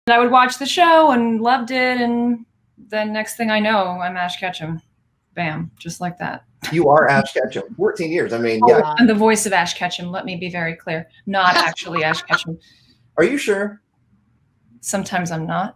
I would watch the show and loved it, and then next thing I know, I'm Ash Ketchum. Bam, just like that. You are Ash Ketchum. 14 years. I mean, yeah. I'm the voice of Ash Ketchum. Let me be very clear. Not actually Ash Ketchum. Are you sure? Sometimes I'm not.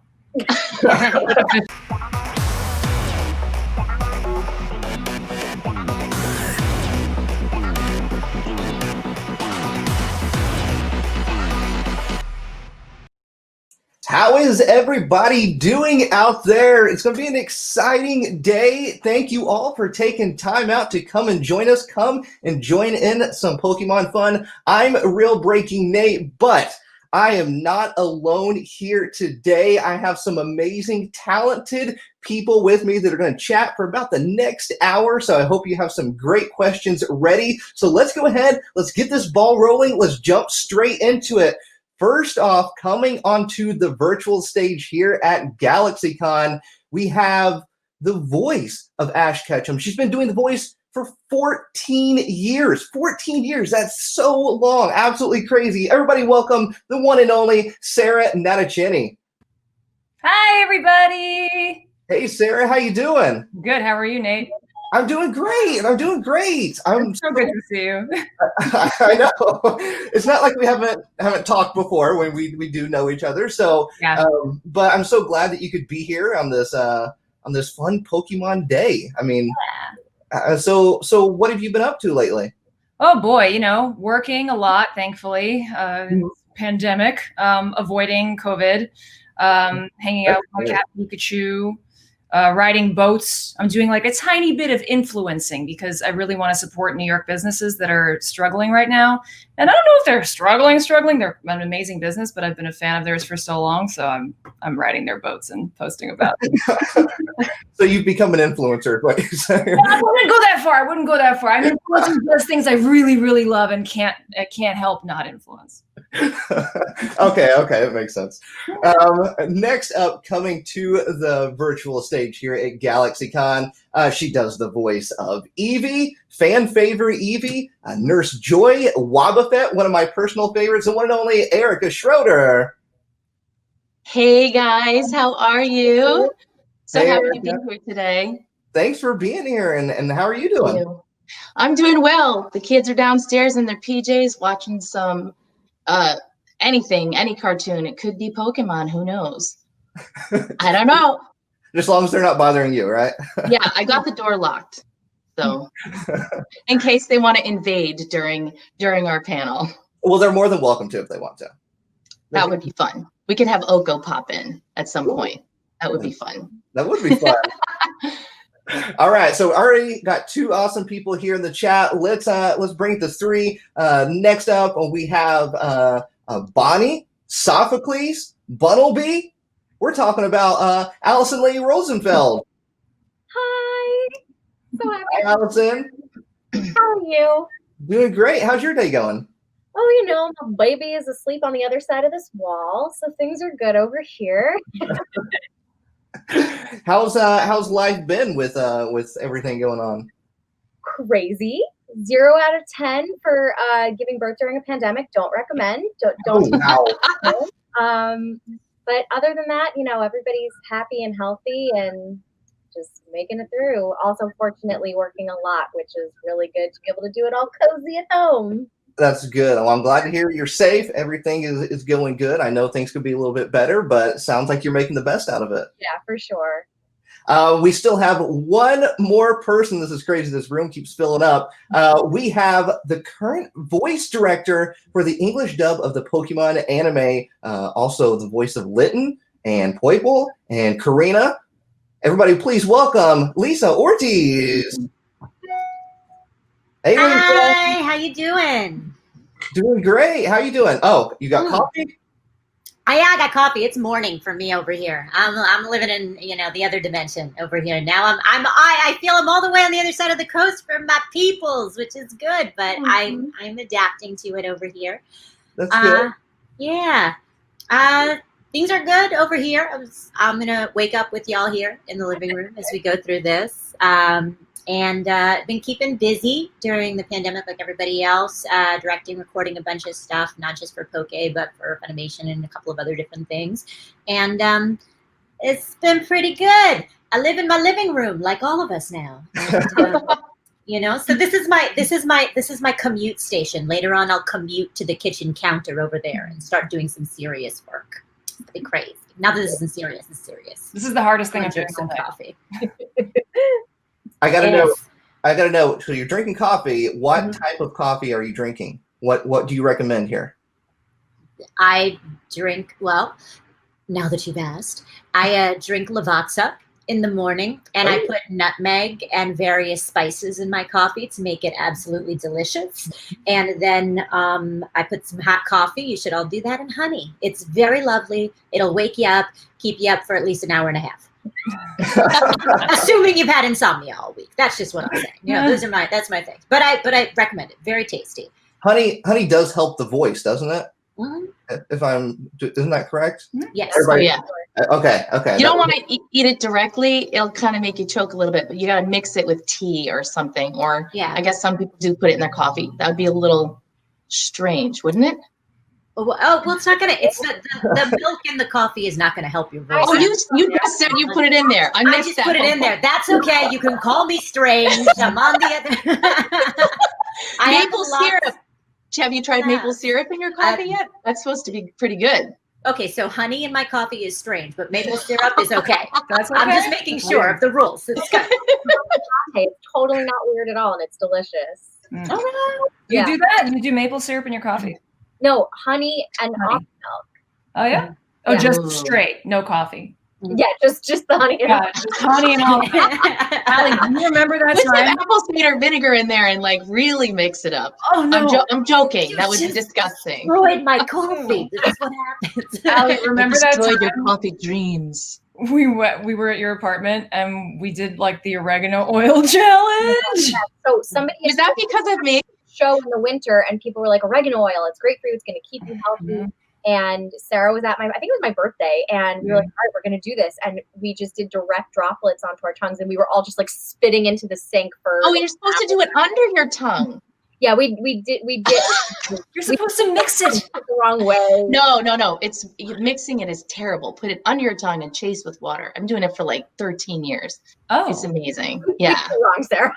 How is everybody doing out there? It's going to be an exciting day. Thank you all for taking time out to come and join us. Come and join in some Pokemon fun. I'm RealBreakingNate, but I am not alone here today. I have some amazing, talented people with me that are going to chat for about the next hour. So I hope you have some great questions ready. So let's go ahead. Let's get this ball rolling. Let's jump straight into it. First off, coming onto the virtual stage here at GalaxyCon, we have the voice of Ash Ketchum. She's been doing the voice for 14 years. 14 years, that's so long, absolutely crazy. Everybody welcome the one and only Sarah Natochenny. Hi, everybody. Hey, Sarah, how you doing? Good, how are you, Nate? I'm doing great. I'm doing great. It's so good to see you. I know. It's not like we haven't talked before when we do know each other. So, yeah. But I'm so glad that you could be here on this fun Pokemon day. I mean, yeah. So what have you been up to lately? Oh boy, you know, working a lot, thankfully. Pandemic, avoiding COVID, hanging out with my cat Pikachu. Riding boats. I'm doing like a tiny bit of influencing because I really want to support New York businesses that are struggling right now. And I don't know if they're struggling. They're an amazing business, but I've been a fan of theirs for so long. So I'm riding their boats and posting about it. So you've become an influencer, what you're saying? No, I wouldn't go that far. I'm influencing those things I really, really love and can't help not influence. Okay, that makes sense. Next up, coming to the virtual stage here at GalaxyCon, she does the voice of Eevee, fan favorite Eevee, Nurse Joy, Wobbuffet, one of my personal favorites, and one and only Erica Schroeder. Hey guys, how are you? So happy to be here today. Thanks for being here, and how are you doing? I'm doing well. The kids are downstairs in their PJs watching some anything, any cartoon. It could be Pokemon, who knows? I don't know. Just as long as they're not bothering you, right? Yeah, I got the door locked. So in case they want to invade during our panel. Well, they're more than welcome to if they want to. That would be fun. We could have Oko pop in at some point. That would be fun. That would be fun. All right, so already got two awesome people here in the chat. Let's bring it to three. Next up, we have Bonnie, Sophocles, Bunnelby. We're talking about Alyson, Leigh, Rosenfeld. Hi. So happy. Hi, Alyson. How are you? Doing great. How's your day going? Oh, you know, my baby is asleep on the other side of this wall, so things are good over here. How's life been with everything going on? Crazy. 0 out of 10 for giving birth during a pandemic. Don't recommend. Don't. Oh, wow. But other than that, you know, everybody's happy and healthy and just making it through. Also, fortunately, working a lot, which is really good to be able to do it all cozy at home. That's good. Well, I'm glad to hear you're safe. Everything is going good. I know things could be a little bit better, but it sounds like you're making the best out of it. Yeah, for sure. We still have one more person. This is crazy. This room keeps filling up. We have the current voice director for the English dub of the Pokemon anime, also the voice of Litten and Poiple and Korrina. Everybody, please welcome Lisa Ortiz. Hey, Lisa. Hi, how you doing? Doing great. How you doing? Oh, you got coffee? Yeah, I got coffee. It's morning for me over here. I'm living in the other dimension over here now. I feel I'm all the way on the other side of the coast from my peoples, which is good. But I'm adapting to it over here. That's good. Yeah. Things are good over here. I'm gonna wake up with y'all here in the living room as we go through this. And been keeping busy during the pandemic like everybody else, directing, recording a bunch of stuff, not just for Pokey, but for Funimation and a couple of other different things. And it's been pretty good. I live in my living room like all of us now. And, you know, so this is my commute station. Later on, I'll commute to the kitchen counter over there and start doing some serious work. It's pretty crazy. Now that this isn't serious, it's serious. This is the hardest thing I'm I've drinking drank some all day. coffee. I gotta know. So you're drinking coffee. What type of coffee are you drinking? What do you recommend here? I drink, well, now that you've asked, I drink Lavazza in the morning, and I put nutmeg and various spices in my coffee to make it absolutely delicious. And then I put some hot coffee. You should all do that, and honey. It's very lovely. It'll wake you up, keep you up for at least an hour and a half. Assuming you've had insomnia all week. That's just what I'm saying. You know, that's my thing. But I recommend it. Very tasty. Honey does help the voice, doesn't it? Mm-hmm. Isn't that correct? Yes. Everybody, yeah. Okay. You don't want to eat it directly. It'll kind of make you choke a little bit, but you got to mix it with tea or something. Or I guess some people do put it in their coffee. That would be a little strange, wouldn't it? Well, it's not gonna. It's the milk in the coffee is not gonna help your voice. Oh, you just said you put it in there. I just put it in there. That's okay. You can call me strange. I'm on the other. Maple syrup. Have you tried maple syrup in your coffee yet? That's supposed to be pretty good. Okay, so honey in my coffee is strange, but maple syrup is okay. That's okay. I'm just making sure of the rules. It's good. It's totally not weird at all, and it's delicious. All right. You do that? You do maple syrup in your coffee? No, honey and almond milk. Oh yeah? Oh, just straight, no coffee. Yeah, just the honey. Yeah, just honey and almond milk. Allie, do you remember that Put some time? apple cider vinegar in there and like really mix it up. Oh no, I'm joking. You that would be just disgusting. Destroyed my coffee. This is what happens. Allie, remember that time? Your coffee dreams. We were at your apartment and we did like the oregano oil challenge. So somebody Is that because of me? show in the winter, and people were like, oregano oil, it's great for you, it's going to keep you healthy. And Sarah was at I think it was my birthday, and we were like, all right, we're going to do this. And we just did direct droplets onto our tongues, and we were all just like spitting into the sink for. Oh, you're supposed to do it under your tongue. Yeah, we did. You're supposed to mix it the wrong way. No. It's mixing it is terrible. Put it under your tongue and chase with water. I'm doing it for like 13 years. Oh, It's amazing. Yeah. You're wrong, Sarah.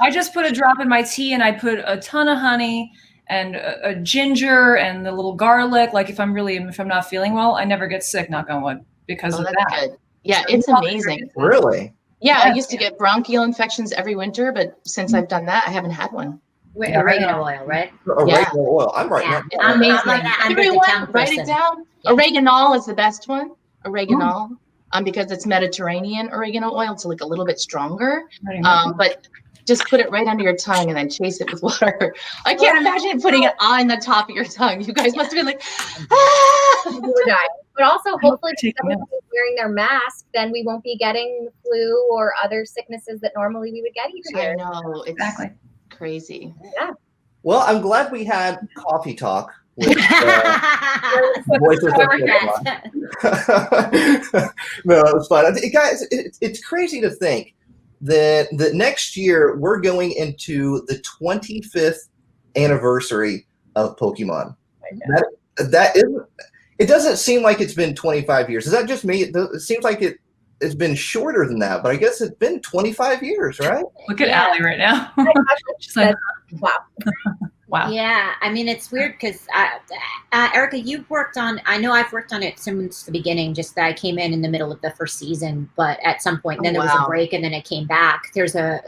I just put a drop in my tea, and I put a ton of honey and a ginger and the little garlic. Like if I'm not feeling well, I never get sick, knock on wood, because of that's that. good. Yeah, it's amazing. Really? Yeah, I used to get bronchial infections every winter, but since I've done that, I haven't had one. Oregano oil, right? Oregano oil. I'm right now. I'm Amazing. I'm Everyone, write it down. Yeah. Oregano is the best one. Oregano, because it's Mediterranean oregano oil. It's like a little bit stronger. But just put it right under your tongue and then chase it with water. I can't imagine putting it on the top of your tongue. You guys must have been like, You were dying. But also, hopefully, if everyone's wearing their mask, then we won't be getting flu or other sicknesses that normally we would get each year. I know, it's Exactly. crazy. Yeah. Well, I'm glad we had coffee talk. With, voices of Pokemon. No, it was fun. Guys, it's crazy to think that next year we're going into the 25th anniversary of Pokemon. That isn't. It doesn't seem like it's been 25 years. Is that just me? It seems like it's been shorter than that, but I guess it's been 25 years, right? Look at Allie right now. She's like, Wow. wow. Yeah, I mean, it's weird because, Erica, you've worked on, I know I've worked on it since the beginning, just that I came in the middle of the first season, but at some point, then there was a break and then it came back. There's a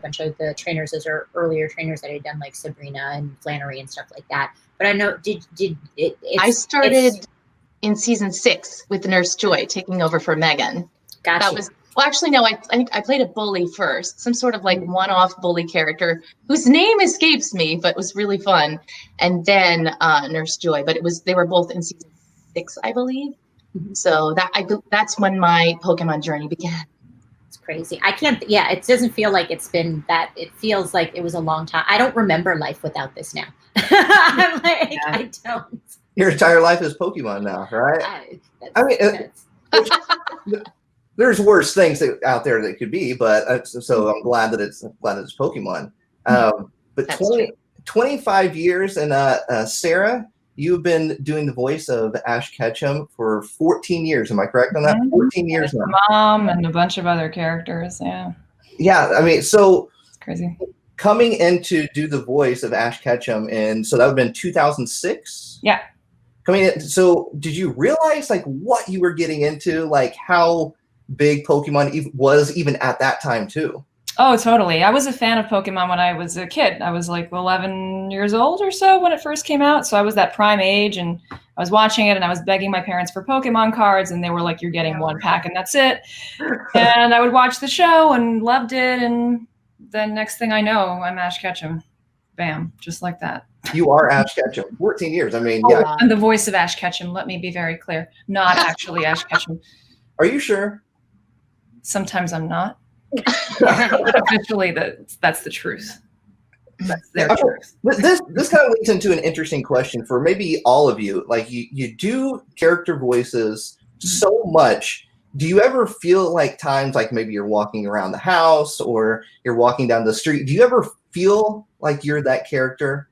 bunch of the trainers, those are earlier trainers that had done like Sabrina and Flannery and stuff like that. But I know, I started in season 6 with Nurse Joy taking over for Megan. Gotcha. That was, well, actually, no, I played a bully first, some sort of like one-off bully character whose name escapes me, but was really fun. And then Nurse Joy, but they were both in season 6, I believe. So that's when my Pokemon journey began. It's crazy. I can't, it doesn't feel like it's been that, it feels like it was a long time. I don't remember life without this now. I'm like, I don't. Your entire life is Pokemon now, right? there's worse things out there that could be, but so I'm glad that it's Pokemon. But 25 years, and Sarah, you've been doing the voice of Ash Ketchum for 14 years. Am I correct on that? 14 years now. Mom and a bunch of other characters. Yeah. Yeah, I mean, so it's crazy. Coming in to do the voice of Ash Ketchum, and so that would have been 2006. Yeah. Coming in, so did you realize like what you were getting into, like how big Pokemon was even at that time too? Oh, totally. I was a fan of Pokemon when I was a kid. I was like 11 years old or so when it first came out. So I was that prime age, and I was watching it, and I was begging my parents for Pokemon cards, and they were like, you're getting one pack and that's it. And I would watch the show and loved it. And then next thing I know, I'm Ash Ketchum. Bam. Just like that. You are Ash Ketchum. 14 years. I mean, yeah. I'm the voice of Ash Ketchum. Let me be very clear. Not actually Ash Ketchum. Are you sure? Sometimes I'm not. Officially, that's the truth. That's their truth. This kind of leads into an interesting question for maybe all of you. Like you do character voices so much. Do you ever feel like times like maybe you're walking around the house or you're walking down the street? Do you ever feel like you're that character?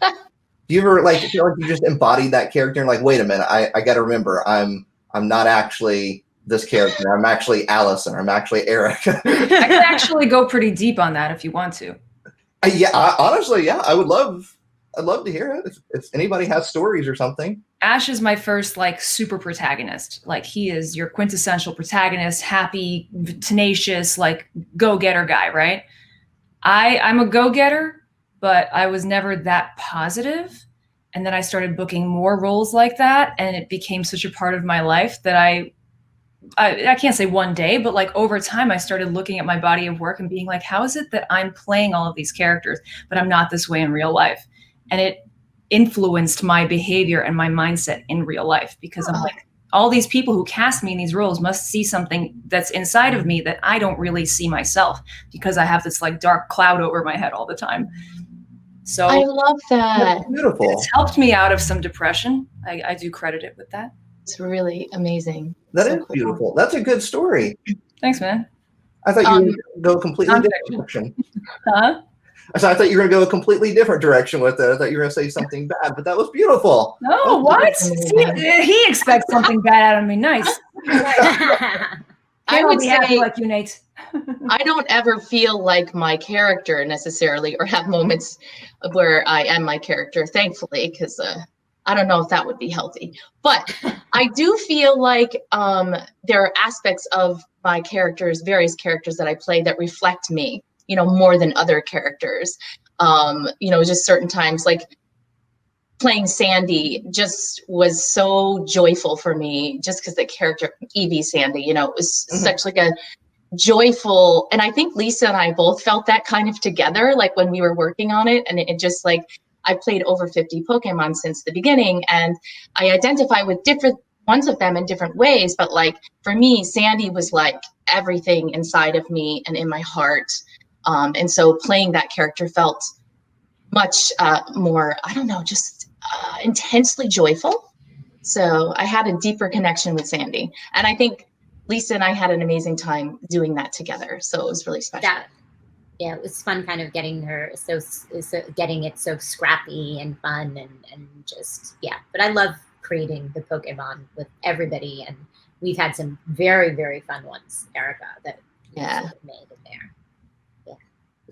Do you ever like feel like you just embodied that character and like, wait a minute, I got to remember, I'm not actually this character. I'm actually Alyson. I'm actually Eric. I can actually go pretty deep on that if you want to. Honestly, yeah, I'd love to hear it. If anybody has stories or something. Ash is my first like super protagonist. Like he is your quintessential protagonist, happy, tenacious, like go-getter guy, right? I'm a go-getter, but I was never that positive. And then I started booking more roles like that, and it became such a part of my life that I can't say one day, but like over time, I started looking at my body of work and being like, how is it that I'm playing all of these characters, but I'm not this way in real life? And it influenced my behavior and my mindset in real life, because I'm like, all these people who cast me in these roles must see something that's inside of me that I don't really see myself, because I have this like dark cloud over my head all the time. So I love that. That's beautiful. It's helped me out of some depression. I do credit it with that. It's really amazing. That is cool. Beautiful. That's a good story. Thanks, man. I thought you were going to go a completely different direction. Huh? I thought you were going to go a completely different direction with it. I thought you were going to say something bad, but that was beautiful. No, what? He expects something bad out of me. Nice. I would say, like you, Nate. I don't ever feel like my character necessarily, or have moments where I am my character, thankfully, because I don't know if that would be healthy. But I do feel like there are aspects of my characters, various characters that I play, that reflect me, you know, more than other characters. You know, just certain times, like playing Sandy just was so joyful for me, just because the character Eevee Sandy, you know, it was such like a joyful, and I think Lisa and I both felt that kind of together, like when we were working on it. And it just like, I played over 50 Pokemon since the beginning, and I identify with different ones of them in different ways. But like for me, Sandy was like everything inside of me and in my heart. And so playing that character felt much more, I don't know, just intensely joyful. So I had a deeper connection with Sandy. And I think Lisa and I had an amazing time doing that together. So it was really special. Yeah, it was fun kind of getting her, getting it so scrappy and fun and just, yeah. But I love creating the Pokemon with everybody. And we've had some very, very fun ones, Erica, that we've made in there.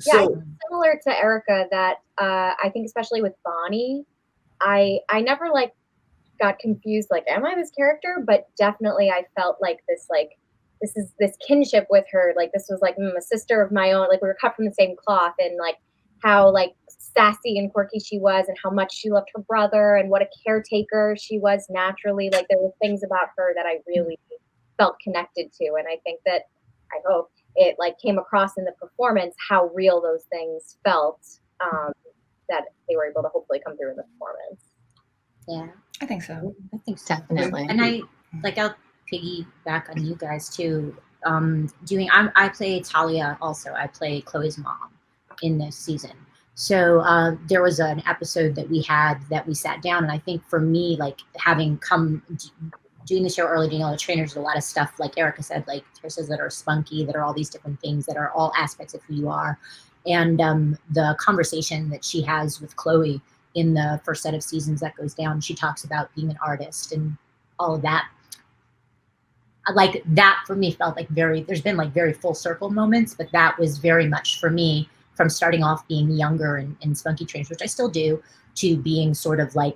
Yeah, similar to Erica, that I think especially with Bonnie, I never like got confused, like, am I this character? But definitely I felt like this kinship with her, like this was like a sister of my own, like we were cut from the same cloth, and like how like sassy and quirky she was, and how much she loved her brother, and what a caretaker she was naturally. Like there were things about her that I really felt connected to, and I think that, I hope it like came across in the performance how real those things felt, that they were able to hopefully come through in the performance. Yeah, I think so. I think so. Definitely. And I'll piggyback on you guys too. I play Talia also. I play Chloe's mom in this season. So there was an episode that we had that we sat down, and I think for me, like having come doing the show early, doing all the trainers, a lot of stuff, like Erica said, like Trista's, that are spunky, that are all these different things that are all aspects of who you are. And the conversation that she has with Chloe in the first set of seasons that goes down, she talks about being an artist and all of that. Like that for me felt like there's been like very full circle moments, but that was very much for me from starting off being younger and spunky trainers, which I still do, to being sort of like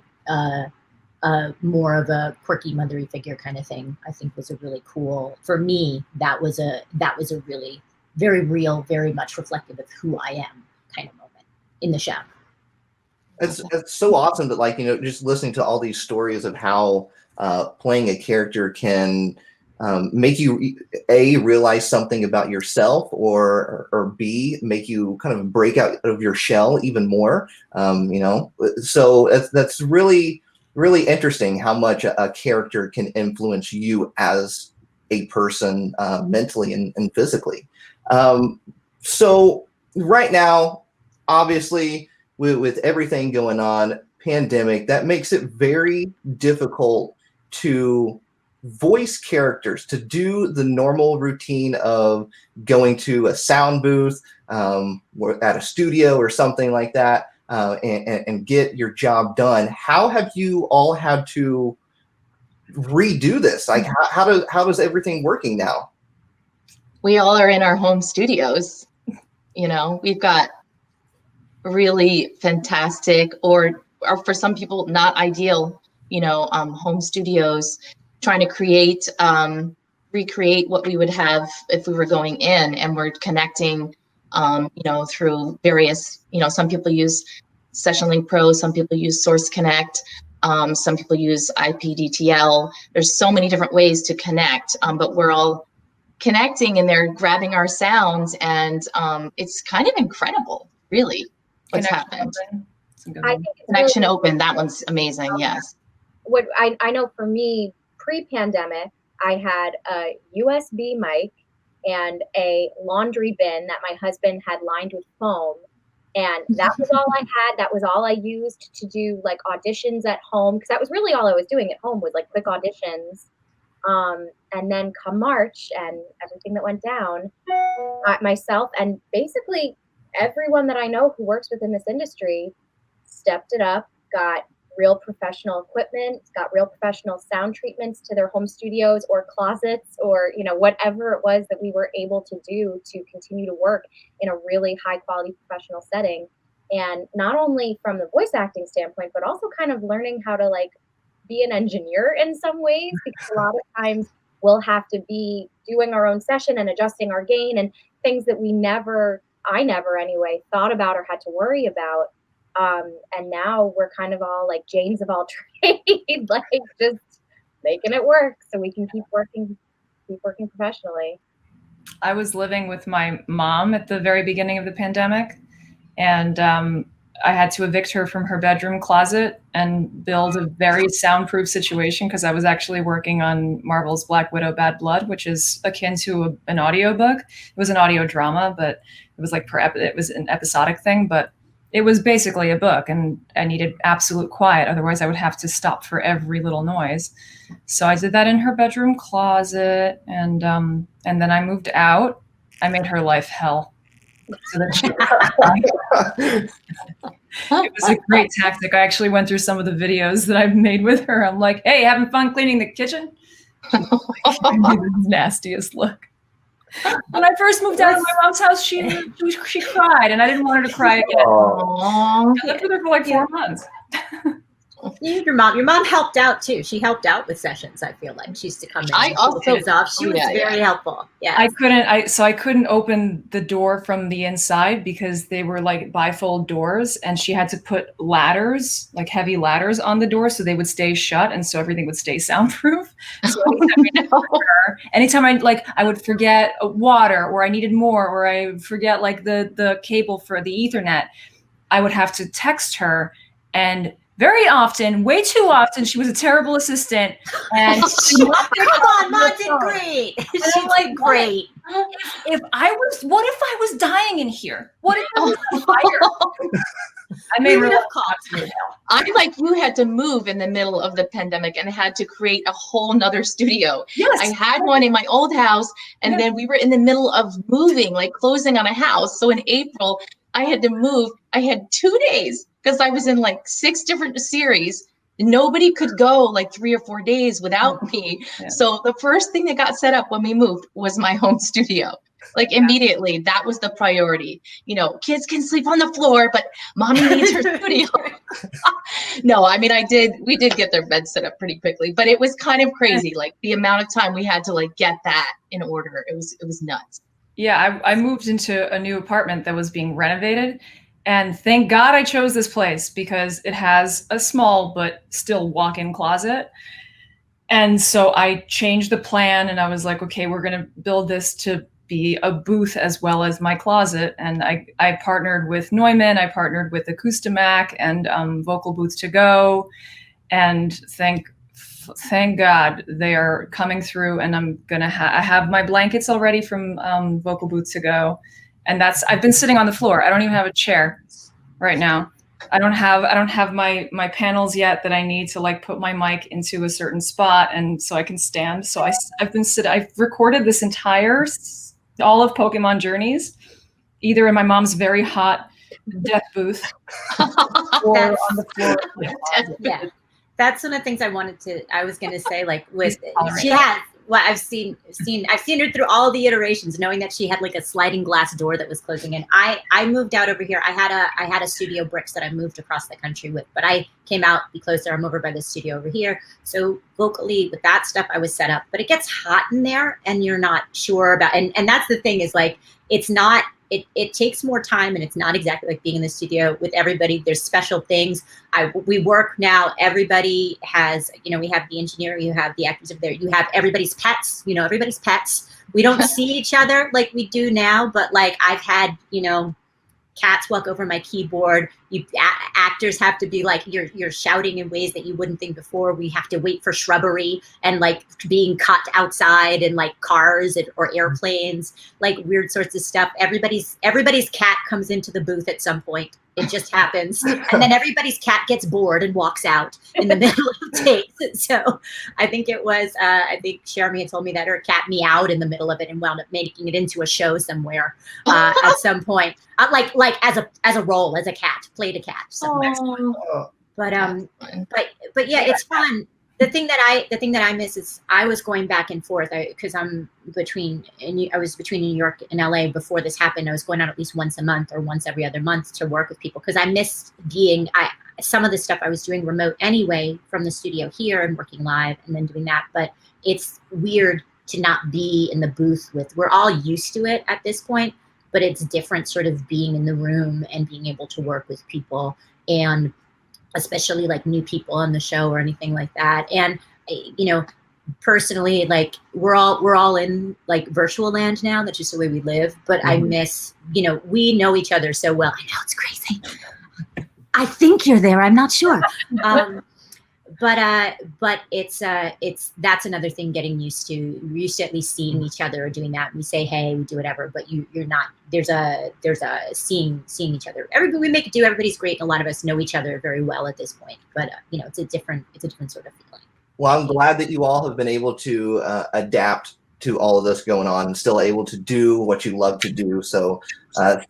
more of a quirky mothery figure kind of thing. I think was a really cool, for me, that was a really very real, very much reflective of who I am kind of moment in the show. It's so awesome that, like, just listening to all these stories of how playing a character can make you A, realize something about yourself, or B, make you kind of break out of your shell even more. So that's really, really interesting how much a character can influence you as a person mentally and physically. So right now, obviously, with everything going on, pandemic, that makes it very difficult to voice characters, to do the normal routine of going to a sound booth or at a studio or something like that, and get your job done. How have you all had to redo this? Like, how is everything working now? We all are in our home studios. We've got really fantastic, or for some people not ideal, home studios, trying to recreate what we would have if we were going in, and we're connecting, through various, some people use Session Link Pro, some people use Source Connect, some people use IPDTL. There's so many different ways to connect, but we're all connecting and they're grabbing our sounds, and it's kind of incredible, really, what's happened. I think Connection Open, that one's amazing. Yes. What I know for me, pre-pandemic, I had a USB mic and a laundry bin that my husband had lined with foam. And that was all I had. That was all I used to do like auditions at home, because that was really all I was doing at home, was like quick auditions. And then come March and everything that went down, myself and basically everyone that I know who works within this industry stepped it up, got real professional equipment, got real professional sound treatments to their home studios or closets, or whatever it was that we were able to do to continue to work in a really high quality professional setting. And not only from the voice acting standpoint, but also kind of learning how to like be an engineer in some ways, because a lot of times we'll have to be doing our own session and adjusting our gain and things that I never anyway thought about or had to worry about. And now we're kind of all like Janes of all trades, like just making it work so we can keep working professionally. I was living with my mom at the very beginning of the pandemic, and I had to evict her from her bedroom closet and build a very soundproof situation, because I was actually working on Marvel's Black Widow Bad Blood, which is akin to an audiobook. It was an audio drama, but it was like it was an episodic thing, but it was basically a book, and I needed absolute quiet. Otherwise I would have to stop for every little noise. So I did that in her bedroom closet, and then I moved out. I made her life hell. So that she it was a great tactic. I actually went through some of the videos that I've made with her. I'm like, hey, having fun cleaning the kitchen? The nastiest look. When I first moved out of my mom's house, she cried, and I didn't want her to cry again. I lived with her for like 4 months. Your mom helped out too. She helped out with sessions. I feel like she used to come in. She was very helpful. Yeah. I couldn't open the door from the inside because they were like bifold doors, and she had to put ladders, like heavy ladders, on the door so they would stay shut, and so everything would stay soundproof. So anytime I would forget water, or I needed more, or I would forget like the cable for the Ethernet, I would have to text her and very often, way too often. She was a terrible assistant. And Come on, Mom did great. She did great. What if I was dying in here? What if I was on fire? I made real I like you had to move in the middle of the pandemic and had to create a whole nother studio. Yes. I had one in my old house, and then we were in the middle of moving, like closing on a house. So in April, I had to move. I had 2 days because I was in like 6 different series. Nobody could go like 3 or 4 days without me. Yeah. So the first thing that got set up when we moved was my home studio. Like immediately, that was the priority. You know, kids can sleep on the floor, but mommy needs her studio. No, I mean, we did get their bed set up pretty quickly, but it was kind of crazy. Like the amount of time we had to like get that in order. It was nuts. Yeah, I moved into a new apartment that was being renovated. And thank God I chose this place because it has a small but still walk-in closet. And so I changed the plan and I was like, okay, we're going to build this to be a booth as well as my closet. And I partnered with Neumann, I partnered with Acoustimac and Vocal Booths to Go. And thank God they are coming through, and I'm gonna I have my blankets already from Vocal Booths to Go. And I've been sitting on the floor. I don't even have a chair right now. I don't have my panels yet that I need to like put my mic into a certain spot and so I can stand. So I've recorded this entire all of Pokemon Journeys, either in my mom's very hot death booth or on the floor. Yeah. That's one of the things I was going to say, like with, she has, well, I've seen her through all the iterations, knowing that she had like a sliding glass door that was closing in. I moved out over here. I had a studio bricks that I moved across the country with, but I came out, be closer. I'm over by the studio over here. So vocally with that stuff, I was set up, but it gets hot in there and you're not sure about, and that's the thing is like, it's not, it takes more time and it's not exactly like being in the studio with everybody. There's special things. We work now, everybody has, we have the engineer, you have the actors over there, you have everybody's pets, everybody's pets. We don't see each other like we do now, but like I've had, cats walk over my keyboard. Actors have to be like, you're shouting in ways that you wouldn't think before. We have to wait for shrubbery and like being cut outside and like cars or airplanes, like weird sorts of stuff. Everybody's cat comes into the booth at some point. It just happens. And then everybody's cat gets bored and walks out in the middle of takes. So I think it was, I think Jeremy had told me that her cat meowed in the middle of it and wound up making it into a show somewhere at some point. Like as a role, as a cat, played a cat somewhere. But yeah, it's fun. The thing that I miss is I was going back and forth because I was between New York and LA before this happened. I was going out at least once a month or once every other month to work with people because I missed some of the stuff I was doing remote anyway from the studio here and working live and then doing that. But it's weird to not be in the booth we're all used to it at this point, but it's different sort of being in the room and being able to work with people and especially like new people on the show or anything like that. And, personally, like we're all in like virtual land now. That's just the way we live. But I miss, we know each other so well. I know it's crazy. I think you're there. I'm not sure. But it's that's another thing getting used to. We're used to at least seeing each other or doing that. We say, hey, we do whatever, but you're not, there's a seeing each other. We make it do, everybody's great. And a lot of us know each other very well at this point, but it's a different sort of feeling. Well, I'm glad that you all have been able to adapt to all of this going on and still able to do what you love to do. So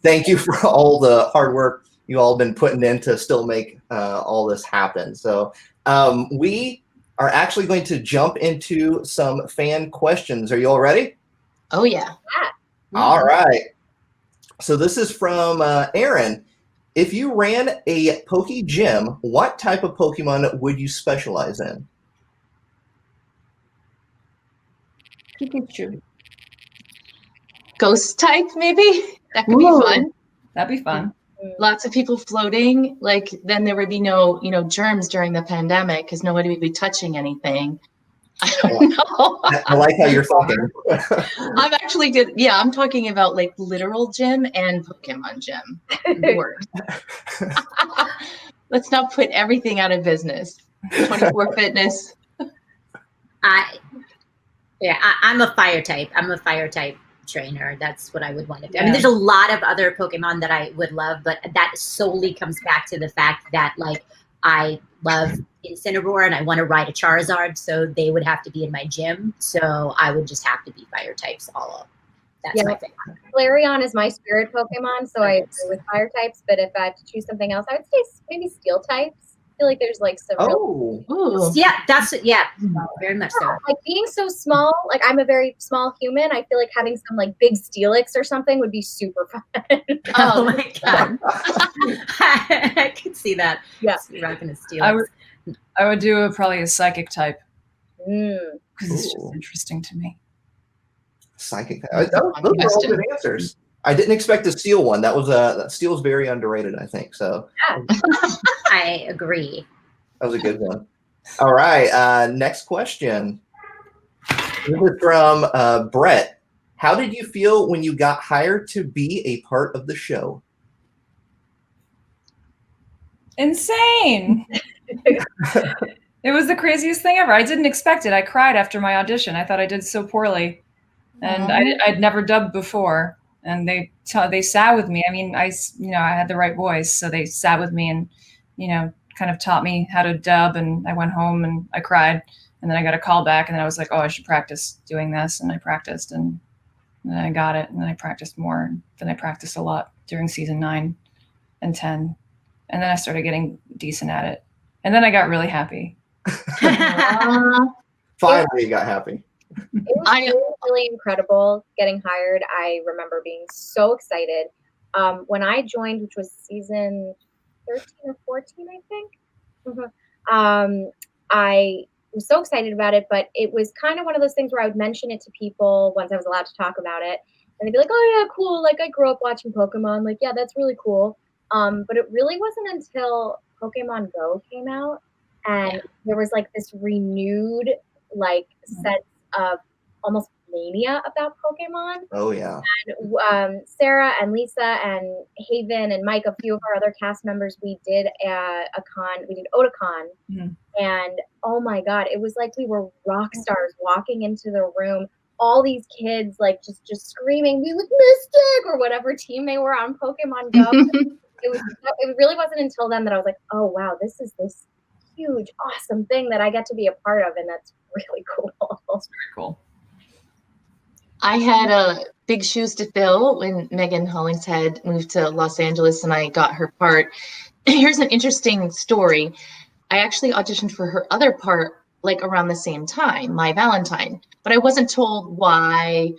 thank you for all the hard work you all have been putting in to still make all this happen. So we are actually going to jump into some fan questions. Are you all ready? Oh, yeah. All right. So this is from Aaron. If you ran a Pokey gym, what type of Pokemon would you specialize in? Pikachu. Ghost type, maybe? That could be fun. That'd be fun. Lots of people floating, like then there would be no, germs during the pandemic because nobody would be touching anything. I don't know. I like how you're talking. I'm talking about like literal gym and Pokemon gym. Let's not put everything out of business. 24 Fitness. I'm a fire type. I'm a fire type trainer. That's what I would want to do. I mean, there's a lot of other Pokemon that I would love, but that solely comes back to the fact that like I love Incineroar and I want to ride a Charizard, so they would have to be in my gym. So I would just have to be fire types all up. That's my favorite. Flareon is my spirit Pokemon, so I agree with fire types. But if I have to choose something else, I would say maybe steel types. I feel like there's like some very much so. Like being so small, like I'm a very small human. I feel like having some like big Steelix or something would be super fun. Oh my god, I could see that. Yeah, rocking a Steelix. I would do probably a psychic type because it's just Ooh. interesting to me. Psychic. Those are all good answers. I didn't expect to steal one. That steel is very underrated, I think. So I agree. that was a good one. All right. Next question. This is from Brett. How did you feel when you got hired to be a part of the show? Insane. It was the craziest thing ever. I didn't expect it. I cried after my audition. I thought I did so poorly. And I'd never dubbed before, and they sat with me. I mean, I had the right voice, so they sat with me and, kind of taught me how to dub. And I went home and I cried, and then I got a call back, and then I was like, oh, I should practice doing this, and I practiced, and then I got it, and then I practiced more, and then I practiced a lot during season 9 and 10, and then I started getting decent at it, and then I got really happy. Finally, you got happy. It was really incredible getting hired. I remember being so excited. When I joined, which was season 13 or 14, I think. I was so excited about it, but it was kind of one of those things where I would mention it to people once I was allowed to talk about it. And they'd be like, oh yeah, cool. Like I grew up watching Pokemon. Like, yeah, that's really cool. But it really wasn't until Pokemon Go came out and there was like this renewed like sense of almost mania about Pokemon. Oh yeah. And Sarah and Lisa and Haven and Mike, a few of our other cast members, we did we did Otakon, and oh my god, it was like we were rock stars walking into the room. All these kids like just screaming, "We look Mystic!" or whatever team they were on Pokemon Go. It really wasn't until then that I was like, oh wow, this is this huge, awesome thing that I get to be a part of, and that's really cool. That's very cool. I had big shoes to fill when Megan Hollingshead moved to Los Angeles and I got her part. Here's an interesting story. I actually auditioned for her other part like around the same time, My Valentine, but I wasn't told why,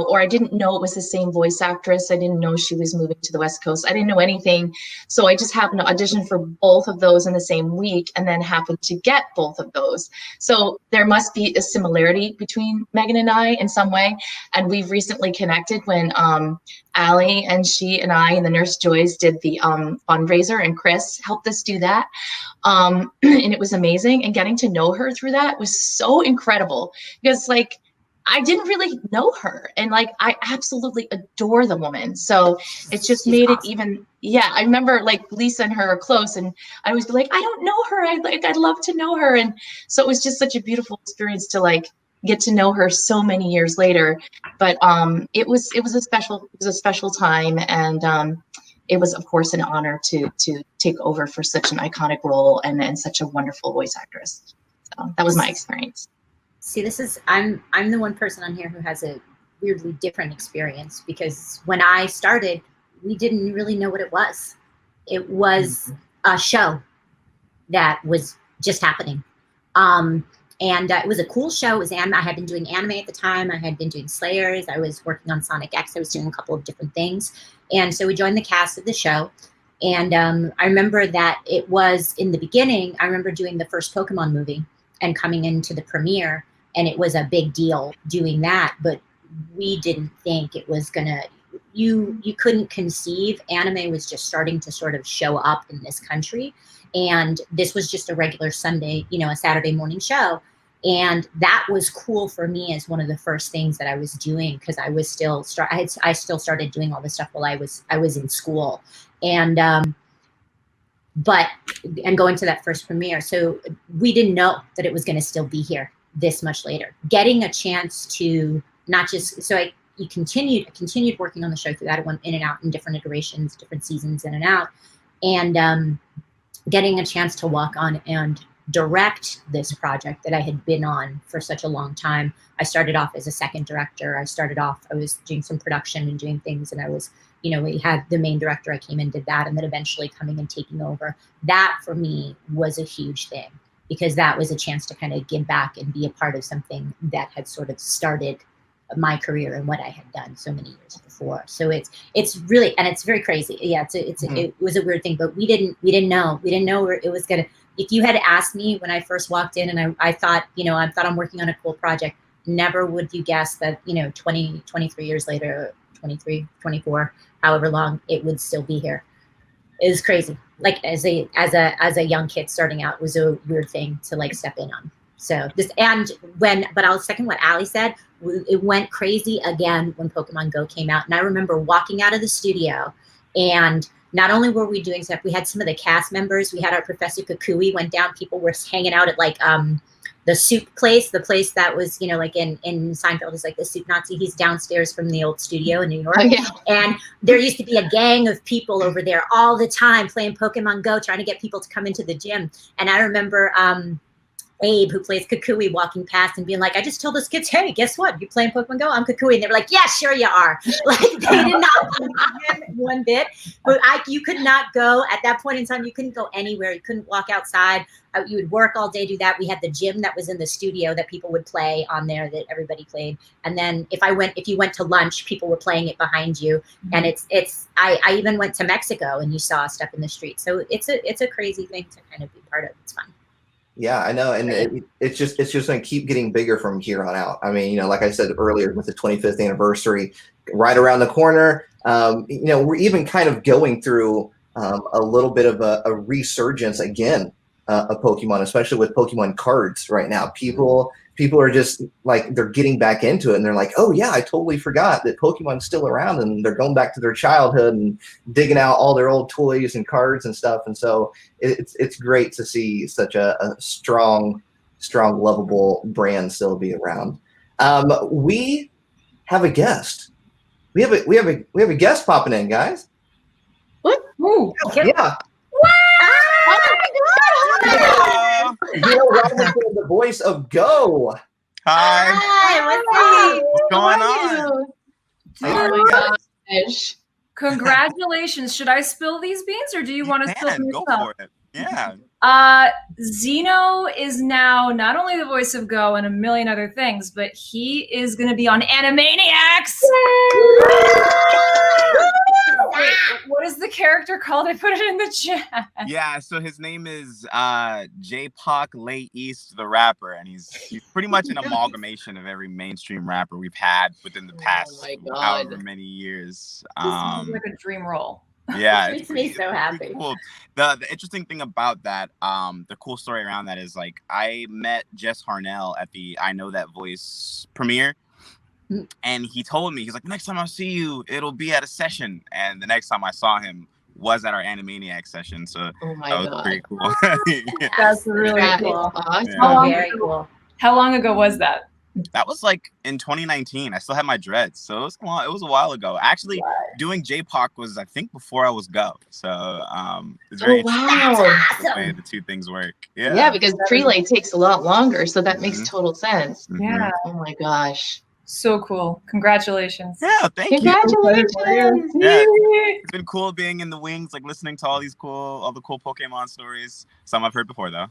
or I didn't know it was the same voice actress. I didn't know she was moving to the West Coast. I didn't know anything. So I just happened to audition for both of those in the same week and then happened to get both of those. So there must be a similarity between Megan and I in some way. And we've recently connected when Allie and she and I and the Nurse Joys did the fundraiser, and Chris helped us do that. And it was amazing. And getting to know her through that was so incredible because like, I didn't really know her, and like I absolutely adore the woman. So it just made it even. Yeah, I remember like Lisa and her are close, and I always be like, I don't know her. I'd love to know her, and so it was just such a beautiful experience to like get to know her so many years later. But it was a special time, and it was of course an honor to take over for such an iconic role and such a wonderful voice actress. So that was my experience. See, I'm the one person on here who has a weirdly different experience because when I started, we didn't really know what it was. It was a show that was just happening. And it was a cool show. It was anime. I had been doing anime at the time. I had been doing Slayers. I was working on Sonic X. I was doing a couple of different things. And so we joined the cast of the show. And I remember that it was in the beginning, I remember doing the first Pokemon movie and coming into the premiere. And it was a big deal doing that, but we didn't think it was gonna, you couldn't conceive. Anime was just starting to sort of show up in this country. And this was just a regular Sunday, a Saturday morning show. And that was cool for me as one of the first things that I was doing because I was still, I still started doing all this stuff while I was in school. And and going to that first premiere. So we didn't know that it was going to still be here this much later. Getting a chance to not just, so I continued working on the show through that. It went in and out in different iterations, different seasons in and out. And getting a chance to walk on and direct this project that I had been on for such a long time. I started off as a second director. I was doing some production and doing things, and I was, we had the main director. I came in, did that, and then eventually coming and taking over. That for me was a huge thing, because that was a chance to kind of give back and be a part of something that had sort of started my career and what I had done so many years before. So it's really, and it's very crazy. Yeah, it was a weird thing, but we didn't know where it was gonna. If you had asked me when I first walked in and I thought, I'm working on a cool project, never would you guess that, 20, 23 years later, 23, 24, however long, it would still be here. It was crazy. Like as a young kid starting out, it was a weird thing to like step in on. So but I'll second what Ali said. It went crazy again when Pokemon Go came out. And I remember walking out of the studio, and not only were we doing stuff, we had some of the cast members. We had our Professor Kukui went down. People were hanging out at like the soup place, the place that was, like in Seinfeld is like the soup Nazi. He's downstairs from the old studio in New York. Oh, yeah. And there used to be a gang of people over there all the time playing Pokemon Go, trying to get people to come into the gym. And I remember Abe, who plays Kukui, walking past and being like, I just told those kids, hey, guess what? You playing Pokemon Go? I'm Kukui. And they were like, yeah, sure you are. Like, they did not believe him one bit. But you could not go, at that point in time, you couldn't go anywhere. You couldn't walk outside. You would work all day, do that. We had the gym that was in the studio that people would play on there, that everybody played. And then if you went to lunch, people were playing it behind you. And I even went to Mexico and you saw stuff in the street. So it's a crazy thing to kind of be part of. It's fun. Yeah, I know, and it's just going to keep getting bigger from here on out. I mean, like I said earlier, with the 25th anniversary right around the corner, we're even kind of going through a little bit of a resurgence again of Pokemon, especially with Pokemon cards right now. People are just like, they're getting back into it, and they're like, oh yeah, I totally forgot that Pokemon's still around, and they're going back to their childhood and digging out all their old toys and cards and stuff. And so it's great to see such a strong, lovable brand still be around. We have a guest. We have a guest popping in, guys. What? Ooh, yeah. Rosenfeld, the voice of Go. Hi. Hi, what's going on? Oh my gosh. Congratulations. Should I spill these beans, or do you want to spill them Go yourself? for it. Yeah. Zeno is now not only the voice of Go and a million other things, but he is going to be on Animaniacs. Wait, what is the character called? I put it in the chat. Yeah, so his name is J-Pac Leigh East, the rapper, and he's pretty much an amalgamation of every mainstream rapper we've had within the past however many years. This is like a dream role. Yeah, Makes me so happy. Cool. The interesting thing about that, the cool story around that is, like, I met Jess Harnell at the I Know That Voice premiere. And he told me, he's like, next time I see you, it'll be at a session. And the next time I saw him was at our Animaniac session. So that was pretty cool. Yeah. That's really cool. Awesome. Yeah. Very cool. How long ago was that? That was like in 2019. I still had my dreads. So it was a while ago. Actually, doing J-Pac was, I think, before I was Go. So it's very interesting the way the two things work. Yeah. Yeah, because prelay takes a lot longer. So that makes total sense. Yeah. Oh my gosh. So cool. Congratulations. Yeah, thank you. Congratulations. Yeah, it's been cool being in the wings, like listening to all the cool Pokemon stories. Some I've heard before though.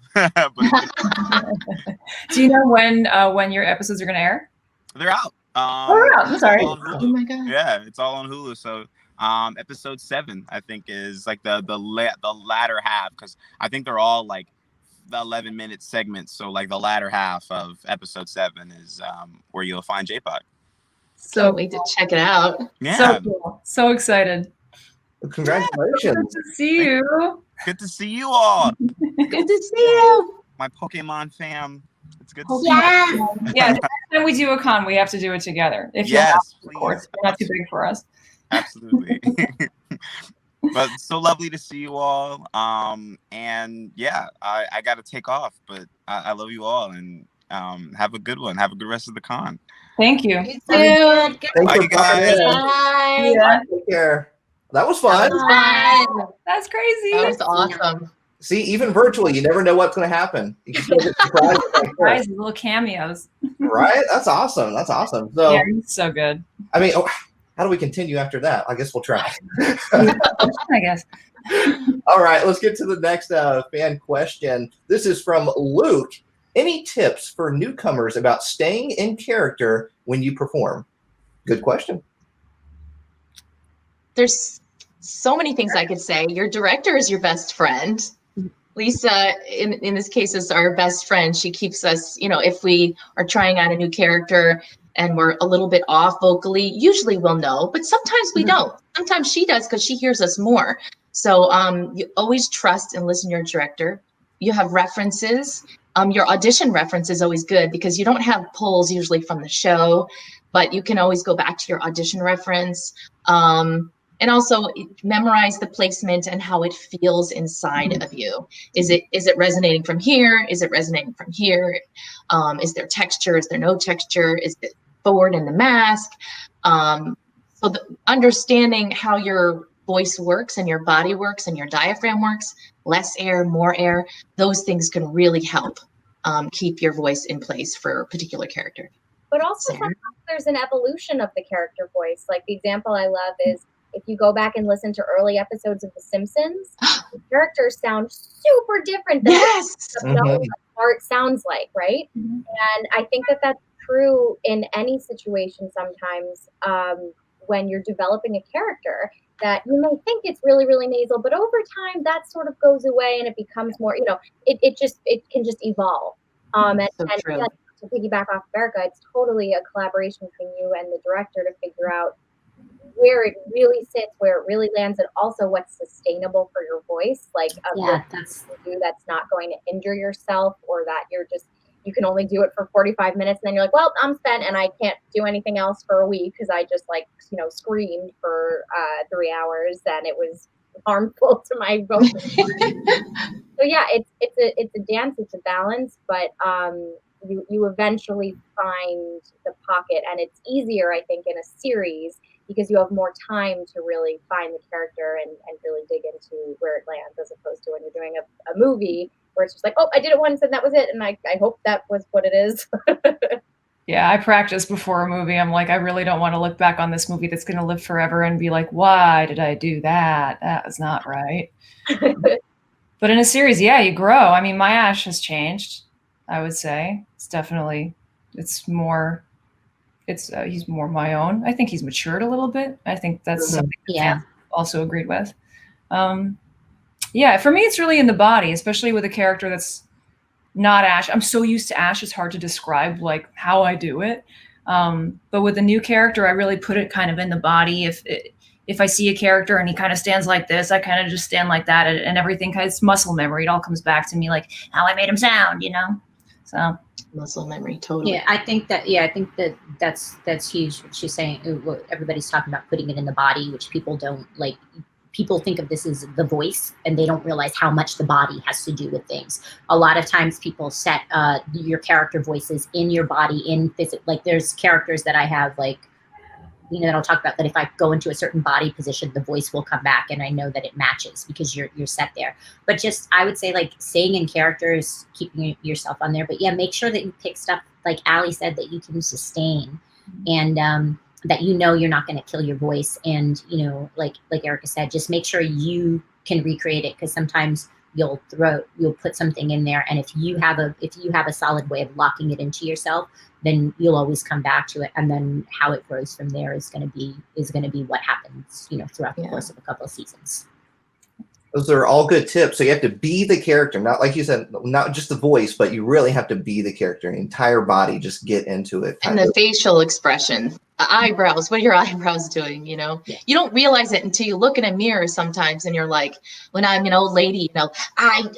Do you know when your episodes are going to air? They're out. They're out. I'm sorry. Oh my god. Yeah, it's all on Hulu. So episode 7, I think, is like the latter half, because I think they're all like the 11-minute segments. So like the latter half of episode 7 is where you'll find J-Pac. So wait to check it out. Yeah. So cool. So excited. Congratulations. Good to see you. Good to see you all. Good to see you. My Pokemon fam. It's good to see Yes. you. Yeah, next time we do a con, we have to do it together. If Yes, you're of course. They're not too big for us. Absolutely. But so lovely to see you all. And yeah, I got to take off, but I love you all, and have a good one. Have a good rest of the con. Thank you. You too. Thanks Bye, for popping guys. in. Bye. Yeah. Take care. That was fun. That was fun. That's crazy. That was awesome. See, even virtually, you never know what's going to happen. You can still get surprises like this. Guys, little cameos. Right? That's awesome. That's awesome. So, Yeah, it's so good. I mean, how do we continue after that? I guess we'll try. I guess. All right, let's get to the next fan question. This is from Luke. Any tips for newcomers about staying in character when you perform? Good question. There's so many things I could say. Your director is your best friend. Lisa, in this case, is our best friend. She keeps us, if we are trying out a new character and we're a little bit off vocally, usually we'll know, but sometimes we don't. Sometimes she does because she hears us more. So you always trust and listen to your director. You have references. Your audition reference is always good because you don't have polls usually from the show, but you can always go back to your audition reference. And also memorize the placement and how it feels inside of you. Is it resonating from here? Is it resonating from here? Is there texture? Is there no texture? Is it forward in the mask? So understanding how your voice works and your body works and your diaphragm works, less air, more air, those things can really help keep your voice in place for a particular character. But also sometimes there's an evolution of the character voice. Like the example I love is if you go back and listen to early episodes of The Simpsons, the characters sound super different than what art sounds like, right? And I think that that's true in any situation sometimes when you're developing a character, that you may think it's really, really nasal, but over time that sort of goes away and it becomes more, it can just evolve. And to piggyback off of Erica, it's totally a collaboration between you and the director to figure out where it really sits, where it really lands, and also what's sustainable for your voice, like that's not going to injure yourself, or that you can only do it for 45 minutes and then you're like, well, I'm spent and I can't do anything else for a week because I just screamed for 3 hours and it was harmful to my voice. So yeah, it's a dance, it's a balance, but you eventually find the pocket, and it's easier, I think, in a series because you have more time to really find the character and really dig into where it lands, as opposed to when you're doing a movie where it's just like, oh, I did it once and that was it, and I hope that was what it is. Yeah, I practice before a movie. I'm like, I really don't want to look back on this movie that's going to live forever and be like, why did I do that? That was not right. But in a series, yeah, you grow. I mean, my Ash has changed, I would say. He's more my own. I think he's matured a little bit. I think that's something fans also agreed with. Yeah, for me, it's really in the body, especially with a character that's not Ash. I'm so used to Ash, it's hard to describe like how I do it. But with a new character, I really put it kind of in the body. If I see a character and he kind of stands like this, I kind of just stand like that, and everything kind of muscle memory. It all comes back to me, like how I made him sound, So muscle memory, totally. Yeah, I think that's huge. What she's saying, what everybody's talking about, putting it in the body, which people don't like. People think of this as the voice, and they don't realize how much the body has to do with things. A lot of times people set your character voices in your body, in physical. Like there's characters that I have, like, that I'll talk about, that if I go into a certain body position, the voice will come back, and I know that it matches because you're set there. But just, I would say, like, staying in characters, keeping yourself on there. But yeah, make sure that you pick stuff, like Ali said, that you can sustain, and that you're not going to kill your voice. And like Erica said, just make sure you can recreate it, because sometimes you'll put something in there, and if you have a solid way of locking it into yourself, then you'll always come back to it, and then how it grows from there is going to be what happens throughout the course of a couple of seasons. Those are all good tips. So you have to be the character, not like you said, not just the voice, but you really have to be the character, the entire body, just get into it. And the facial expression, the eyebrows, what are your eyebrows doing? You don't realize it until you look in a mirror sometimes, and you're like, when I'm an old lady, I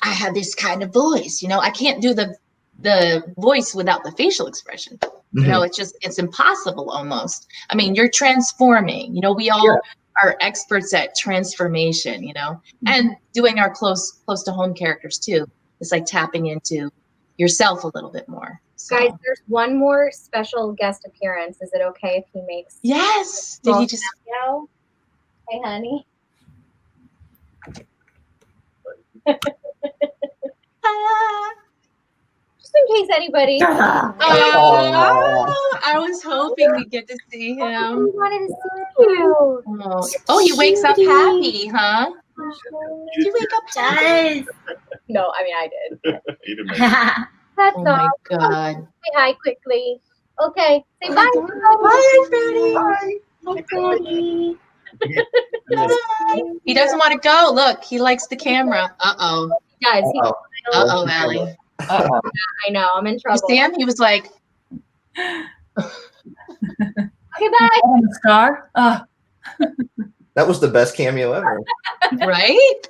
have this kind of voice, I can't do the voice without the facial expression. It's impossible almost. I mean, you're transforming, we all are experts at transformation, you know, and doing our close to home characters too. It's like tapping into yourself a little bit more. So. Guys, there's one more special guest appearance. Is it okay if he makes? Yes. Did he just? Cameo? Hey, honey. Just in case anybody. Oh, I was hoping we'd get to see We him. wanted to see you. Oh, he wakes up happy, huh? Did you wake up happy? Does. No, I mean I did. You didn't make That's Oh all. my God. Say hi quickly. Okay. Say bye. Bye, Freddie. Bye, Freddie. He doesn't want to go. Look, he likes the camera. Uh-oh. Guys, Uh-oh, Allie. Uh-oh. I know. I'm in You trouble. see him? He was like, Okay, bye. Star. That was the best cameo ever. right?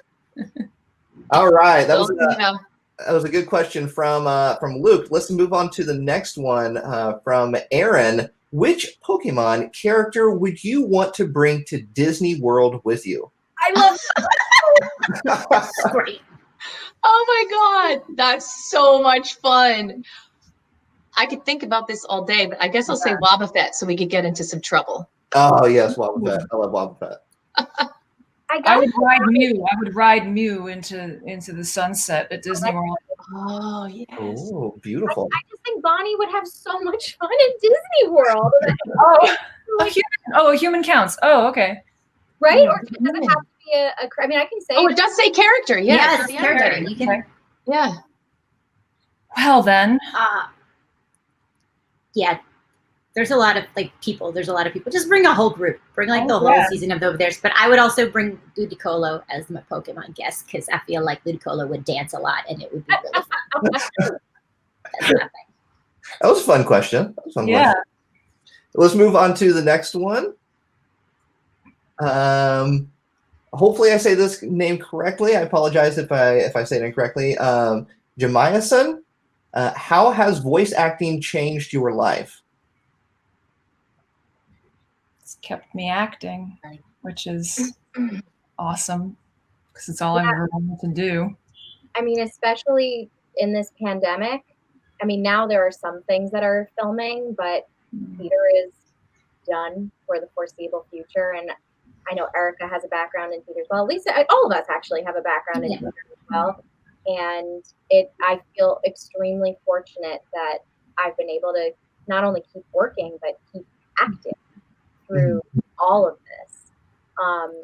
All right, that was Well, you know, that was a good question from Luke. Let's move on to the next one from Aaron. Which Pokemon character would you want to bring to Disney World with you? I love Great. oh my God. That's so much fun. I could think about this all day, but I guess I'll say Wobbuffet so we could get into some trouble. Oh yes, Wobbuffet. I love Wobbuffet. I would ride Mew. I would ride Mew into the sunset at Disney World. Oh, yes. Oh, beautiful. I just think Bonnie would have so much fun in Disney World. A human counts. Oh, okay. Right? Or does it have to be a I mean, I can say Oh, it does say character. Yes, Yes. character. You can. Yeah. Well then, Yeah. There's a lot of people. There's a lot of people. Just bring a whole group. Bring the whole season of over theirs. But I would also bring Ludicolo as my Pokemon guest because I feel like Ludicolo would dance a lot and it would be really fun. That's nothing. That was a fun question. That was a fun yeah. question. Let's move on to the next one. Hopefully I say this name correctly. I apologize if I say it incorrectly. Jamiason, how has voice acting changed your life? It's kept me acting, which is awesome because it's all I've ever wanted to do. I mean, especially in this pandemic. I mean, now there are some things that are filming, but theater is done for the foreseeable future. And I know Erica has a background in theater as well. Lisa, all of us actually have a background in theater as well. And I feel extremely fortunate that I've been able to not only keep working, but keep acting through all of this.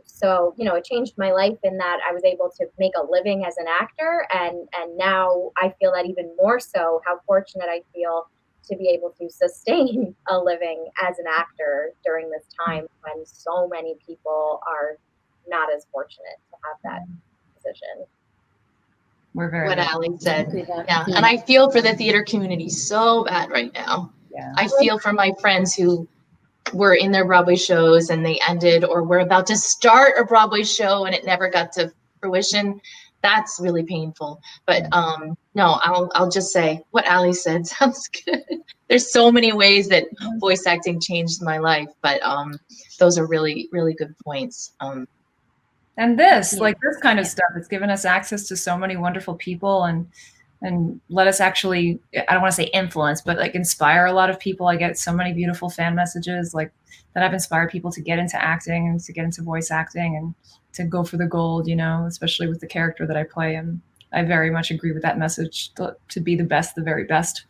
So, you know, it changed my life in that I was able to make a living as an actor. And now I feel that even more so, how fortunate I feel to be able to sustain a living as an actor during this time when so many people are not as fortunate to have that position. We're very What Allie said. Yeah. Yeah. And I feel for the theater community so bad right now. Yeah. I feel for my friends who were in their Broadway shows and they ended or were about to start a Broadway show and it never got to fruition. That's really painful. But no, I'll just say what Allie said sounds good. There's so many ways that voice acting changed my life, but those are really, really good points. And this kind of stuff, it's given us access to so many wonderful people and let us actually, I don't want to say influence, but like inspire a lot of people. I get so many beautiful fan messages like that I've inspired people to get into acting and to get into voice acting and to go for the gold, you know, especially with the character that I play. And I very much agree with that message to be the best, the very best.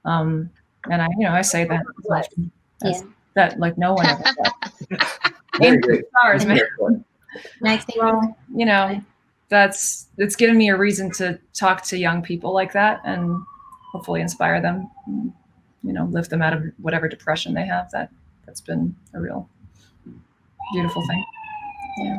And I say that as often as that, like no one ever does. Aim for the stars, man. Nice thing. Well, you know, it's given me a reason to talk to young people like that and hopefully inspire them, you know, lift them out of whatever depression they have. That's been a real beautiful thing. Yeah.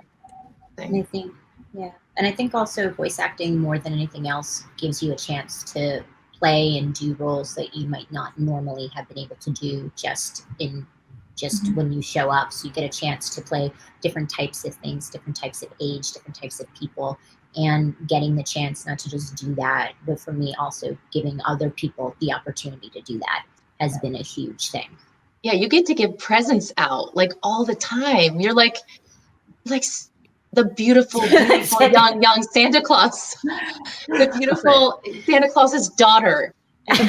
And I think, and I think also voice acting more than anything else gives you a chance to play and do roles that you might not normally have been able to do just when you show up. So you get a chance to play different types of things, different types of age, different types of people, and getting the chance not to just do that, but for me also giving other people the opportunity to do that has been a huge thing. Yeah, you get to give presents out like all the time. You're like, like the beautiful, beautiful young Santa Claus, the beautiful Santa Claus's daughter. And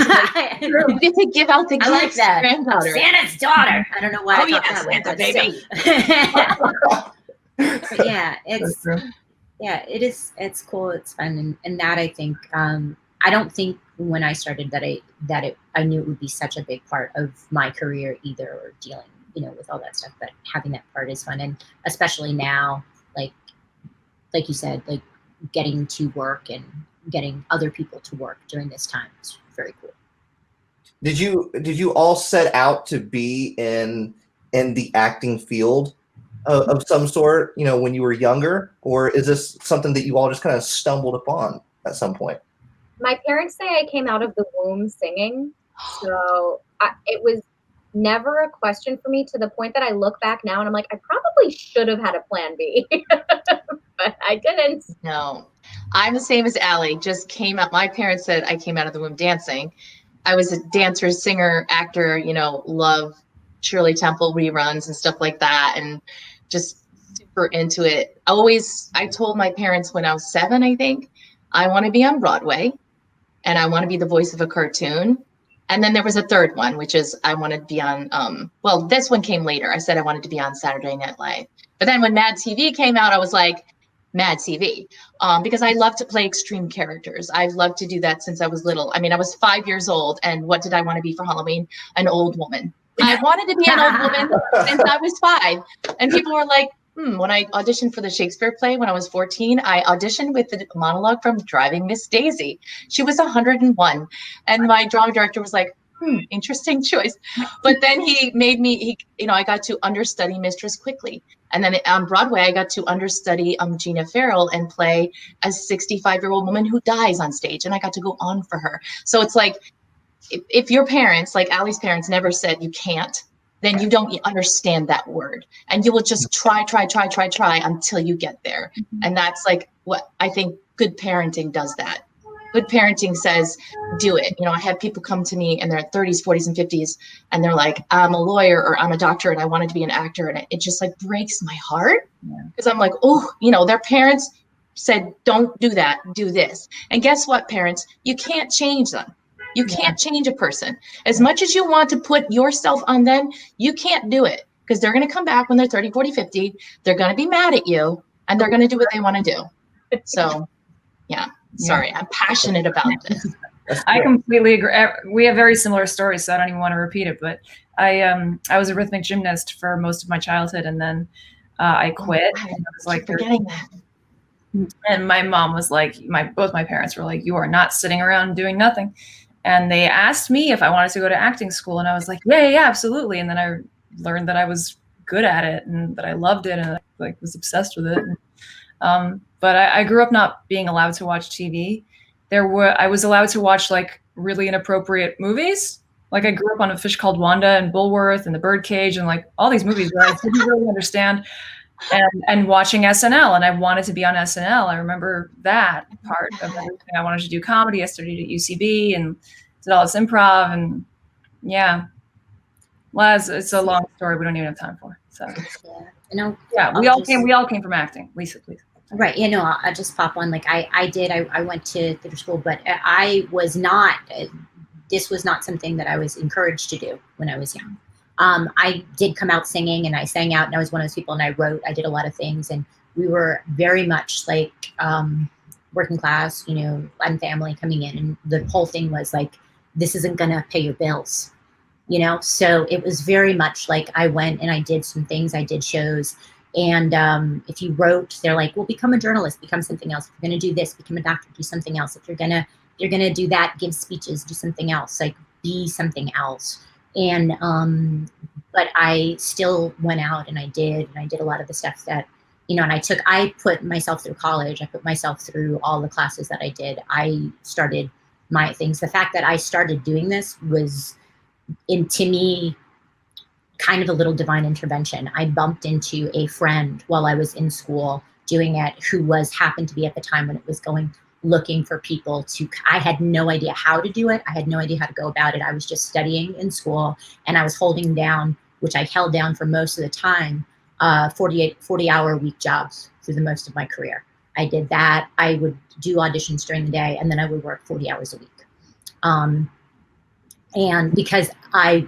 you get to give out the gifts. I like that. Granddaughter. Santa's daughter. I don't know why. Oh, yes, Santa baby. But yeah, it is. It's cool. It's fun, and that I think. I don't think when I started that I knew it would be such a big part of my career either, or dealing, with all that stuff. But having that part is fun, and especially now, like you said, like getting to work and getting other people to work during this time is very cool. Did you all set out to be in the acting field of some sort, when you were younger, or is this something that you all just kind of stumbled upon at some point? My parents say I came out of the womb singing, so it was never a question for me, to the point that I look back now and I'm like, I probably should have had a plan B, but I didn't. No, I'm the same as Allie. Just came out. My parents said I came out of the womb dancing. I was a dancer, singer, actor, love Shirley Temple reruns and stuff like that, and just super into it. I told my parents when I was 7, I think, I want to be on Broadway and I want to be the voice of a cartoon. And then there was a third one, which is I wanted to be on, this one came later. I said I wanted to be on Saturday Night Live. But then when Mad TV came out, I was like, Mad TV, because I love to play extreme characters. I've loved to do that since I was little. I mean, I was 5 years old, and what did I want to be for Halloween? An old woman. I wanted to be an old woman since I was 5. And people were like, when I auditioned for the Shakespeare play when I was 14, I auditioned with the monologue from Driving Miss Daisy. She was 101. And my drama director was like, interesting choice. But then he made me, I got to understudy Mistress Quickly. And then on Broadway, I got to understudy Gina Farrell and play a 65-year-old woman who dies on stage. And I got to go on for her. So it's like, if your parents, like Allie's parents, never said you can't, then you don't understand that word. And you will just try until you get there. And that's like what I think good parenting does that. Good parenting says, do it. I have people come to me in their 30s, 40s, and 50s, and they're like, I'm a lawyer or I'm a doctor and I wanted to be an actor. And it just like breaks my heart, because I'm like, their parents said, don't do that, do this. And guess what, parents? You can't change them. You can't change a person. As much as you want to put yourself on them, you can't do it, because they're going to come back when they're 30, 40, 50. They're going to be mad at you, and they're going to do what they want to do. So, sorry, I'm passionate about this. I completely agree. We have very similar stories, so I don't even want to repeat it. But I was a rhythmic gymnast for most of my childhood, and then I quit. I was like, forgetting that. And my mom was like, both my parents were like, you are not sitting around doing nothing. And they asked me if I wanted to go to acting school, and I was like, yeah, absolutely. And then I learned that I was good at it and that I loved it, and I was obsessed with it. But I grew up not being allowed to watch TV. I was allowed to watch like really inappropriate movies. Like I grew up on A Fish Called Wanda and Bulworth and The Birdcage and like all these movies that I didn't really understand. And watching SNL, and I wanted to be on SNL. I remember that part of everything. I wanted to do comedy. I studied at UCB and did all this improv, and it's a long story we don't even have time for. So we all came from acting. Lisa, please. Right. I'll just pop on. Like I went to theater school, but I was not, this was not something that I was encouraged to do when I was young. I did come out singing, and I sang out, and I was one of those people, and I wrote. I did a lot of things, and we were very much like working class, Latin family coming in, and the whole thing was like, this isn't gonna pay your bills, So it was very much like I went and I did some things, I did shows, and if you wrote, they're like, well, become a journalist, become something else. If you're gonna do this, become a doctor, do something else. If you're gonna do that, give speeches, do something else, like be something else. And, but I still went out and I did a lot of the stuff that, and I put myself through college. I put myself through all the classes that I did. I started my things. The fact that I started doing this was, to me, kind of a little divine intervention. I bumped into a friend while I was in school doing it, who happened to be at the time when it was looking for people I had no idea how to do it. I had no idea how to go about it. I was just studying in school, and I was holding down, which I held down for most of the time, 40-hour week jobs for the most of my career. I did that. I would do auditions during the day, and then I would work 40 hours a week. And because I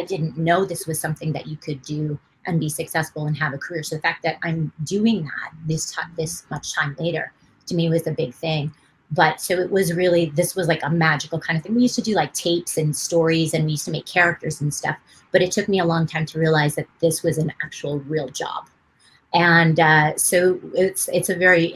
didn't know this was something that you could do and be successful and have a career. So the fact that I'm doing that this much time later, to me was a big thing. But so it was really, this was like a magical kind of thing. We used to do like tapes and stories, and we used to make characters and stuff. But it took me a long time to realize that this was an actual real job. And so it's a very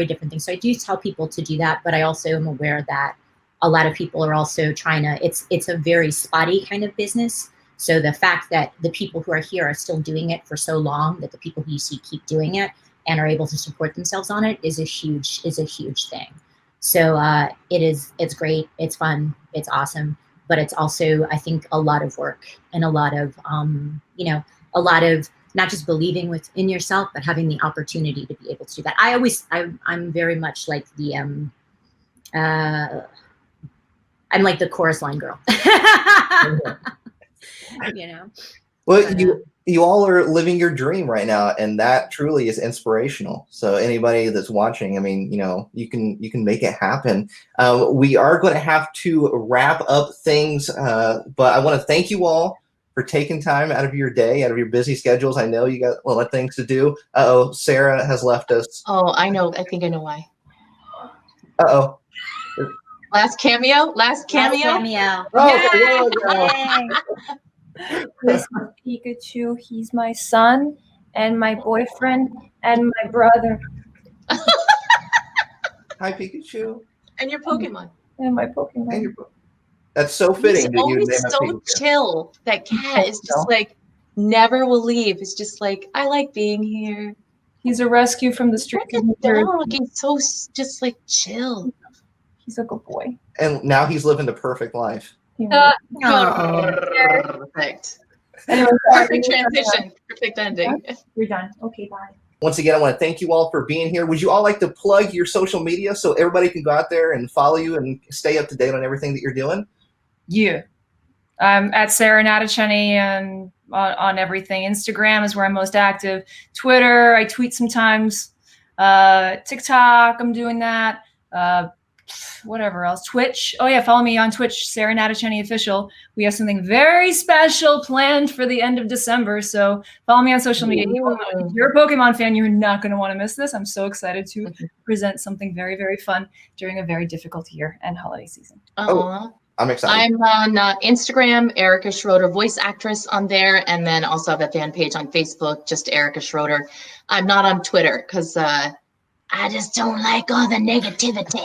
different thing. So I do tell people to do that, but I also am aware that a lot of people are also trying to, it's a very spotty kind of business. So the fact that the people who are here are still doing it for so long, that the people who you see keep doing it and are able to support themselves on it is a huge thing. So it's great, it's fun, it's awesome, but it's also, I think, a lot of work and a lot of, a lot of not just believing in yourself, but having the opportunity to be able to do that. I'm very much like the, I'm like the chorus line girl. Well, you all are living your dream right now, and that truly is inspirational. So anybody that's watching, I mean, you can make it happen. We are going to have to wrap up things, but I want to thank you all for taking time out of your day, out of your busy schedules. I know you got a lot of things to do. Uh-oh, Sarah has left us. Oh, I know. I think I know why. Uh-oh. Last cameo. Oh, This is Pikachu. He's my son and my boyfriend and my brother. Hi, Pikachu. And your Pokemon. And my Pokemon. And that's so fitting. He's always so chill. That cat is just like, never will leave. It's just like, I like being here. He's a rescue from the street. He's so just like chill. He's a good boy. And now he's living the perfect life. Perfect. Anyway, perfect transition. Perfect ending. We're done. Okay, bye. Once again, I want to thank you all for being here. Would you all like to plug your social media so everybody can go out there and follow you and stay up to date on everything that you're doing? Yeah. I'm at Sarah Natochenny and on everything. Instagram is where I'm most active. Twitter, I tweet sometimes. TikTok, I'm doing that. Whatever else. Twitch. Oh yeah, follow me on Twitch, Sarah Natochenny Official. We have something very special planned for the end of December, so follow me on social media. If you're a Pokemon fan, you're not going to want to miss this. I'm so excited to present something very, very fun during a very difficult year and holiday season. Oh, I'm excited. I'm on Instagram, Erica Schroeder, voice actress on there, and then also have a fan page on Facebook, just Erica Schroeder. I'm not on Twitter because I just don't like all the negativity.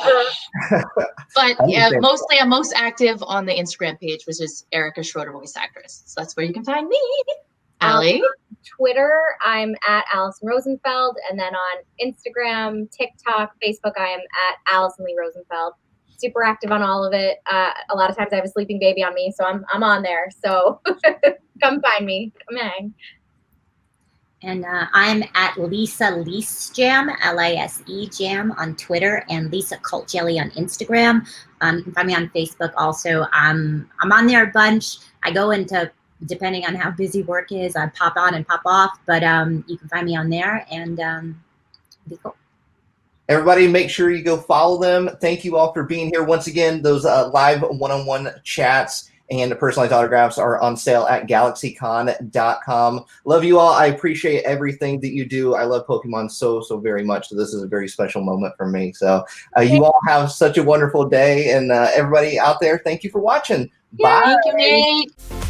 But yeah, mostly I'm most active on the Instagram page, which is Erica Schroeder, voice actress. So that's where you can find me. Allie? Twitter, I'm at Alyson Rosenfeld. And then on Instagram, TikTok, Facebook, I am at Alyson Leigh Rosenfeld. Super active on all of it. A lot of times I have a sleeping baby on me, so I'm on there. So come find me. Come hang. And I'm at Lisa Lise Jam, Lise Jam on Twitter, and Lisa Cult Jelly on Instagram. You can find me on Facebook also. I'm on there a bunch. I go into, depending on how busy work is, I pop on and pop off, but you can find me on there, and be cool. Everybody, make sure you go follow them. Thank you all for being here. Once again, those live one-on-one chats and the personalized autographs are on sale at GalaxyCon.com. Love you all. I appreciate everything that you do. I love Pokemon so very much. So this is a very special moment for me. So you all have such a wonderful day. And everybody out there, thank you for watching. Bye. Thank you, Nate.